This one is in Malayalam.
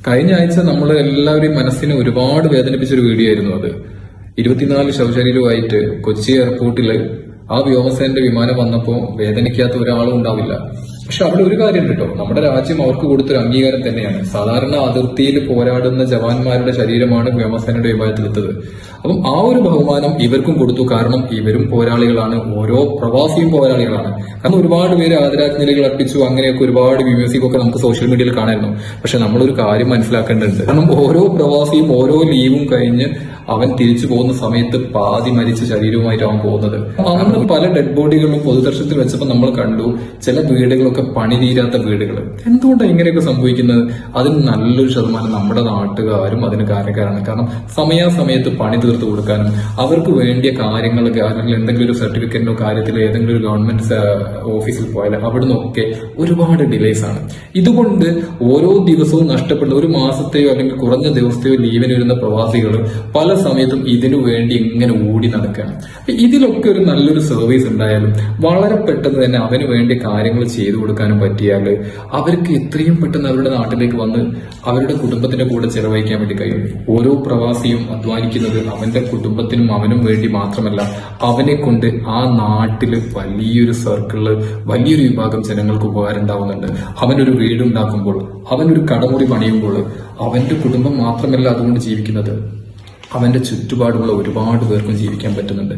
കഴിഞ്ഞ ആഴ്ച നമ്മൾ എല്ലാവരെയും മനസ്സിനെ ഒരുപാട് വേദനിപ്പിച്ചൊരു വീഡിയോ ആയിരുന്നു അത്. 24 ശവശരീരവുമായിട്ട് കൊച്ചി എയർപോർട്ടിൽ ആ വ്യോമസേനന്റെ വിമാനം വന്നപ്പോൾ വേദനിക്കാത്ത ഒരാളും ഉണ്ടാവില്ല. പക്ഷെ അവിടെ ഒരു കാര്യം കേട്ടോ, നമ്മുടെ രാജ്യം അവർക്ക് കൊടുത്തൊരു അംഗീകാരം തന്നെയാണ്. സാധാരണ അതിർത്തിയിൽ പോരാടുന്ന ജവാന്മാരുടെ ശരീരമാണ് വ്യോമസേനയുടെ വിമാനത്തിലെത്തത്. അപ്പം ആ ഒരു ബഹുമാനം ഇവർക്കും കൊടുത്തു. കാരണം ഇവരും പോരാളികളാണ്, ഓരോ പ്രവാസിയും പോരാളികളാണ്. കാരണം ഒരുപാട് പേര് ആദരാഞ്ജലികൾ അർപ്പിച്ചു, അങ്ങനെയൊക്കെ ഒരുപാട് മ്യൂസിക് ഒക്കെ നമുക്ക് സോഷ്യൽ മീഡിയയിൽ കാണായിരുന്നു. പക്ഷെ നമ്മളൊരു കാര്യം മനസ്സിലാക്കേണ്ടതുണ്ട്. കാരണം ഓരോ പ്രവാസിയും ഓരോ ലീവും കഴിഞ്ഞ് അവൻ തിരിച്ചു പോകുന്ന സമയത്ത് പാതി മരിച്ച ശരീരവുമായിട്ട് അവൻ പോകുന്നത്. അങ്ങനെ പല ഡെഡ് ബോഡികളും പൊതുദർശനത്തിൽ വെച്ചപ്പോൾ നമ്മൾ കണ്ടു ചില വീടുകളൊക്കെ പണി തീരാത്ത വീടുകൾ. എന്തുകൊണ്ടാണ് ഇങ്ങനെയൊക്കെ സംഭവിക്കുന്നത്? അതിന് നല്ലൊരു ശതമാനം നമ്മുടെ നാട്ടുകാരും അതിന് കാരണക്കാരാണ്. കാരണം സമയാസമയത്ത് പണി തീർത്ത് കൊടുക്കാനും അവർക്ക് വേണ്ടിയ കാര്യങ്ങൾ, അല്ലെങ്കിൽ എന്തെങ്കിലും ഒരു സർട്ടിഫിക്കറ്റിനോ കാര്യത്തിലോ ഏതെങ്കിലും ഒരു ഗവൺമെന്റ് ഓഫീസിൽ പോയാൽ അവിടെ നിന്നൊക്കെ ഒരുപാട് ഡിലേസ് ആണ്. ഇതുകൊണ്ട് ഓരോ ദിവസവും നഷ്ടപ്പെടുന്ന ഒരു മാസത്തെയോ അല്ലെങ്കിൽ കുറഞ്ഞ ദിവസത്തെയോ ലീവിന് വരുന്ന പ്രവാസികൾ പല സമയത്തും ഇതിനു വേണ്ടി ഇങ്ങനെ ഓടി നടക്കുകയാണ്. ഇതിലൊക്കെ ഒരു നല്ലൊരു സർവീസ് ഉണ്ടായാലും വളരെ പെട്ടെന്ന് തന്നെ അവന് വേണ്ടി കാര്യങ്ങൾ ചെയ്തു കൊടുക്കാനും പറ്റിയാൽ അവർക്ക് എത്രയും പെട്ടെന്ന് അവരുടെ നാട്ടിലേക്ക് വന്ന് അവരുടെ കുടുംബത്തിന്റെ കൂടെ ചെലവഴിക്കാൻ വേണ്ടി കഴിയും. ഓരോ പ്രവാസിയും അധ്വാനിക്കുന്നത് അവന്റെ കുടുംബത്തിനും അവനും വേണ്ടി മാത്രമല്ല, അവനെ കൊണ്ട് ആ നാട്ടില് വലിയൊരു സർക്കിളില് വലിയൊരു വിഭാഗം ജനങ്ങൾക്ക് ഉപകാരം ഉണ്ടാവുന്നുണ്ട്. അവനൊരു വീടുണ്ടാക്കുമ്പോൾ, അവനൊരു കടമുറി പണിയുമ്പോൾ അവന്റെ കുടുംബം മാത്രമല്ല അതുകൊണ്ട് ജീവിക്കുന്നത്, അവന്റെ ചുറ്റുപാടുള്ള ഒരുപാട് പേർക്കും ജീവിക്കാൻ പറ്റുന്നുണ്ട്.